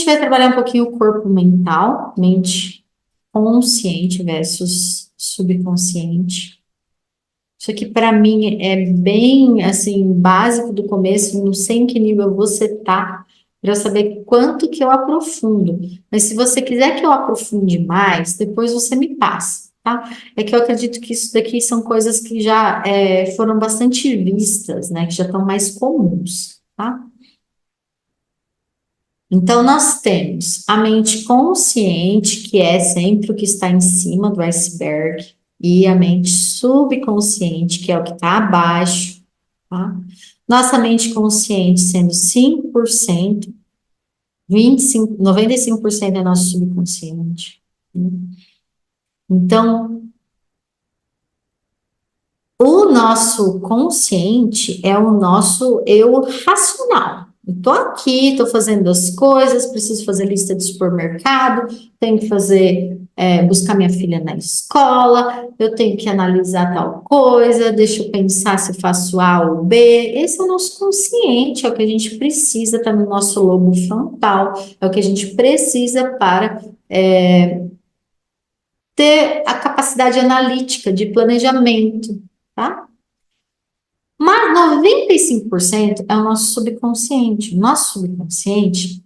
vai trabalhar um pouquinho o corpo mental, mente consciente versus subconsciente. Isso aqui para mim é bem assim básico do começo, não sei em que nível você tá, para eu saber quanto que eu aprofundo. Mas se você quiser que eu aprofunde mais, depois você me passa, tá? É que eu acredito que isso daqui são coisas que já foram bastante vistas, né? Que já estão mais comuns, tá? Então, nós temos a mente consciente, que é sempre o que está em cima do iceberg, e a mente subconsciente, que é o que está abaixo, tá? Nossa mente consciente sendo 5%, 95% é nosso subconsciente, né? Então, o nosso consciente é o nosso eu racional. Eu tô aqui, tô fazendo as coisas, preciso fazer lista de supermercado, tenho que fazer, buscar minha filha na escola, eu tenho que analisar tal coisa, deixa eu pensar se eu faço A ou B. Esse é o nosso consciente, é o que a gente precisa, tá no nosso lobo frontal, é o que a gente precisa para ter a capacidade analítica de planejamento, tá? Mas 95% é o nosso subconsciente. O nosso subconsciente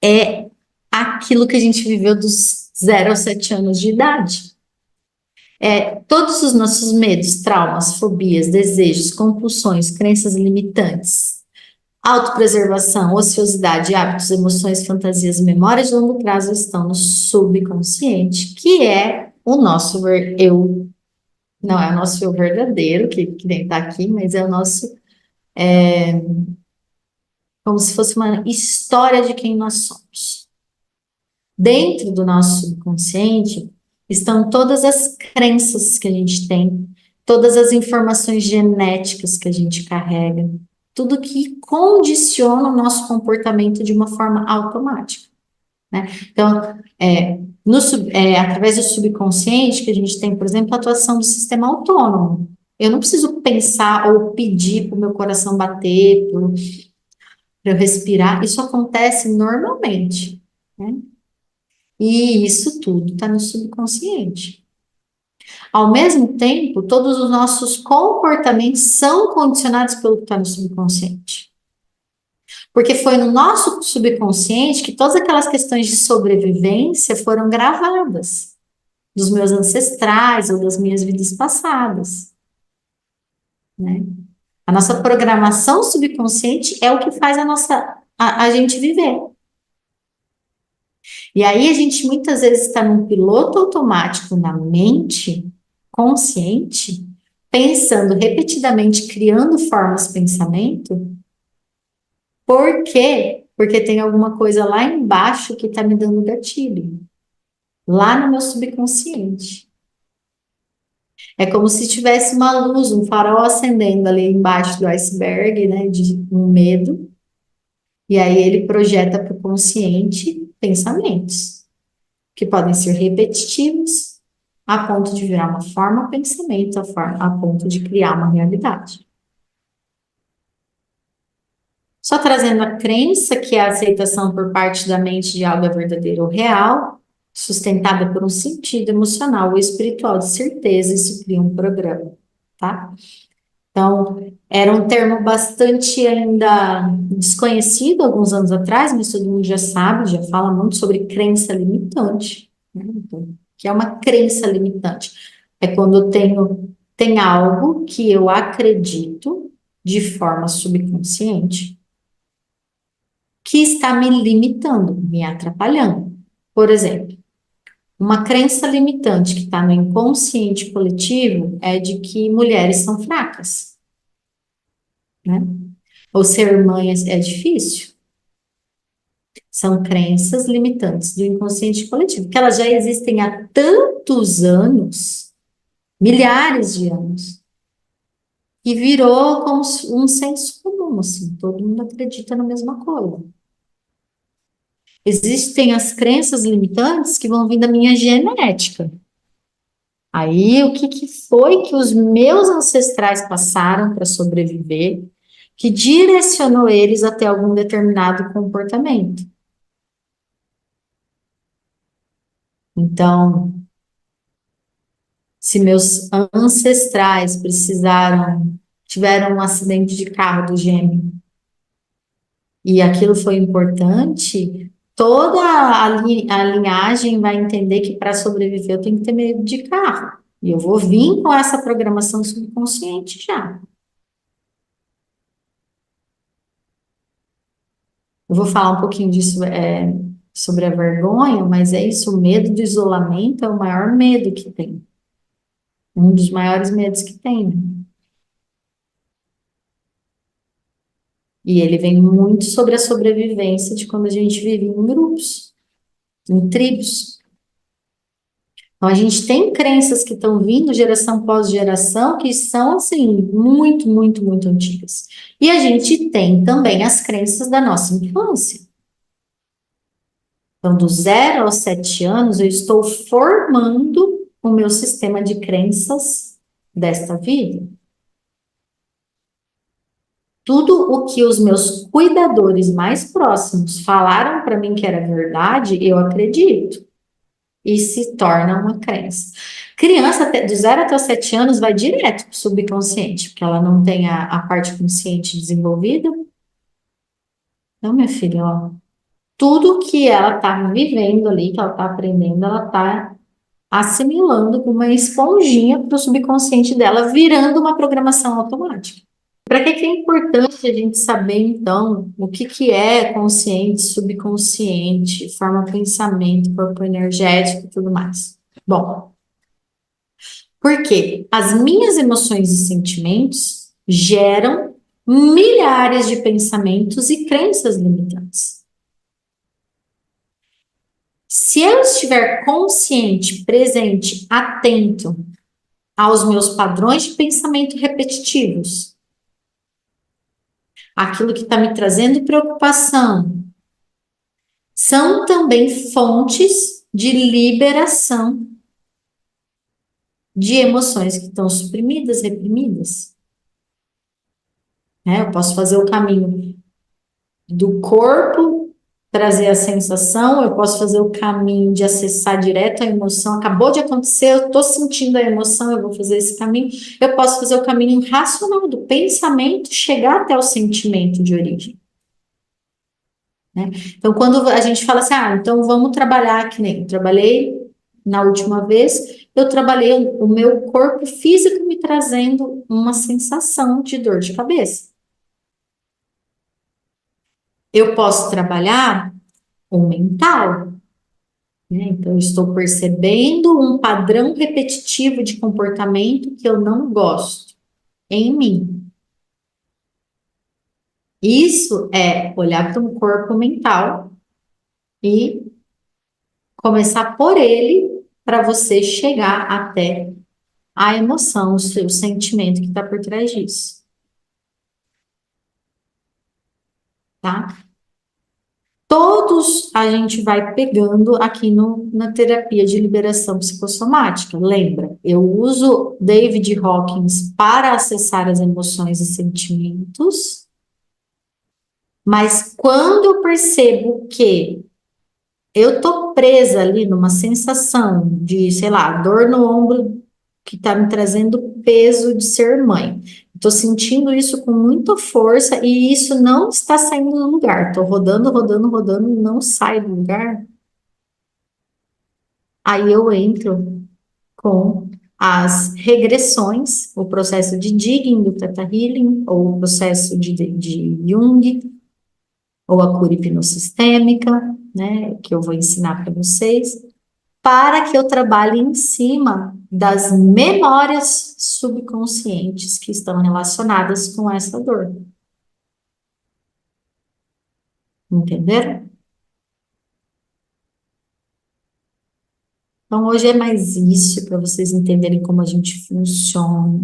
é aquilo que a gente viveu dos 0 aos 7 anos de idade. Todos os nossos medos, traumas, fobias, desejos, compulsões, crenças limitantes, autopreservação, ociosidade, hábitos, emoções, fantasias, memórias de longo prazo estão no subconsciente, que é o nosso eu. Não é o nosso eu verdadeiro, que nem está aqui, mas é o nosso, como se fosse uma história de quem nós somos. Dentro do nosso subconsciente estão todas as crenças que a gente tem, todas as informações genéticas que a gente carrega, tudo que condiciona o nosso comportamento de uma forma automática, né? Então, através do subconsciente que a gente tem, por exemplo, a atuação do sistema autônomo. Eu não preciso pensar ou pedir para o meu coração bater, para eu respirar. Isso acontece normalmente, né? E isso tudo está no subconsciente. Ao mesmo tempo, todos os nossos comportamentos são condicionados pelo que está no subconsciente. Porque foi no nosso subconsciente que todas aquelas questões de sobrevivência foram gravadas, dos meus ancestrais ou das minhas vidas passadas, né? A nossa programação subconsciente é o que faz a gente viver. E aí a gente muitas vezes está num piloto automático na mente consciente, pensando repetidamente, criando formas de pensamento. Por quê? Porque tem alguma coisa lá embaixo que está me dando gatilho, lá no meu subconsciente. É como se tivesse uma luz, um farol acendendo ali embaixo do iceberg, né, de um medo, e aí ele projeta para o consciente pensamentos, que podem ser repetitivos, a ponto de virar uma forma pensamento, a ponto de criar uma realidade. Só trazendo a crença, que é a aceitação por parte da mente de algo verdadeiro ou real, sustentada por um sentido emocional ou espiritual de certeza, isso cria um programa, tá? Então, era um termo bastante ainda desconhecido alguns anos atrás, mas todo mundo já sabe, já fala muito sobre crença limitante, né? Então, que é uma crença limitante. É quando tem algo que eu acredito de forma subconsciente que está me limitando, me atrapalhando. Por exemplo, uma crença limitante que está no inconsciente coletivo é de que mulheres são fracas, né? Ou ser mãe é difícil. São crenças limitantes do inconsciente coletivo, que elas já existem há tantos anos, milhares de anos, e virou como um senso comum, assim, todo mundo acredita na mesma coisa. Existem as crenças limitantes que vão vir da minha genética. Aí, o que foi que os meus ancestrais passaram para sobreviver, que direcionou eles até algum determinado comportamento? Então, se meus ancestrais tiveram um acidente de carro do gêmeo, e aquilo foi importante, toda a linhagem vai entender que para sobreviver eu tenho que ter medo de carro. E eu vou vir com essa programação subconsciente já. Eu vou falar um pouquinho disso, sobre a vergonha, mas é isso, o medo do isolamento é o maior medo que tem. Um dos maiores medos que tem. E ele vem muito sobre a sobrevivência de quando a gente vive em grupos, em tribos. Então, a gente tem crenças que estão vindo geração após geração que são, assim, muito, muito, muito antigas. E a gente tem também as crenças da nossa infância. Então, do 0 aos 7 anos, eu estou formando o meu sistema de crenças desta vida. Tudo o que os meus cuidadores mais próximos falaram para mim que era verdade, eu acredito. E se torna uma crença. Criança do 0 até os 7 anos vai direto para o subconsciente, porque ela não tem a parte consciente desenvolvida. Então, minha filha, ó, tudo que ela está vivendo ali, que ela está aprendendo, ela está assimilando com uma esponjinha para o subconsciente dela, virando uma programação automática. Para que é importante a gente saber, então, o que é consciente, subconsciente, forma pensamento, corpo energético e tudo mais? Bom, porque as minhas emoções e sentimentos geram milhares de pensamentos e crenças limitantes. Se eu estiver consciente, presente, atento aos meus padrões de pensamento repetitivos, aquilo que está me trazendo preocupação, são também fontes de liberação de emoções que estão suprimidas, reprimidas. Eu posso fazer o caminho do corpo, trazer a sensação, eu posso fazer o caminho de acessar direto a emoção, acabou de acontecer, eu estou sentindo a emoção, eu vou fazer esse caminho, eu posso fazer o caminho racional do pensamento, chegar até o sentimento de origem. Então, quando a gente fala assim, então vamos trabalhar, que nem eu trabalhei na última vez, eu trabalhei o meu corpo físico me trazendo uma sensação de dor de cabeça. Eu posso trabalhar o mental, né? Então, eu estou percebendo um padrão repetitivo de comportamento que eu não gosto em mim. Isso é olhar para um corpo mental e começar por ele para você chegar até a emoção, o seu sentimento que está por trás disso. Tá? Todos a gente vai pegando aqui na terapia de liberação psicossomática. Lembra, eu uso David Hawkins para acessar as emoções e sentimentos, mas quando eu percebo que eu tô presa ali numa sensação de, sei lá, dor no ombro que tá me trazendo peso de ser mãe. Estou sentindo isso com muita força e isso não está saindo do lugar. Estou rodando, rodando, rodando, não sai do lugar. Aí eu entro com as regressões, o processo de digging do Theta Healing, ou o processo de Jung, ou a cura hipnossistêmica, né, que eu vou ensinar para vocês, para que eu trabalhe em cima das memórias subconscientes que estão relacionadas com essa dor. Entenderam? Então, hoje é mais isso, para vocês entenderem como a gente funciona.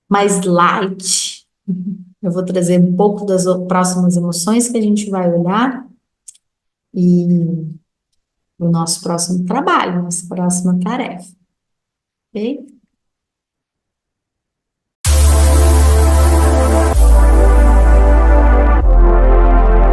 Mais light. Eu vou trazer um pouco das próximas emoções que a gente vai olhar e o nosso próximo trabalho, nossa próxima tarefa. Ok?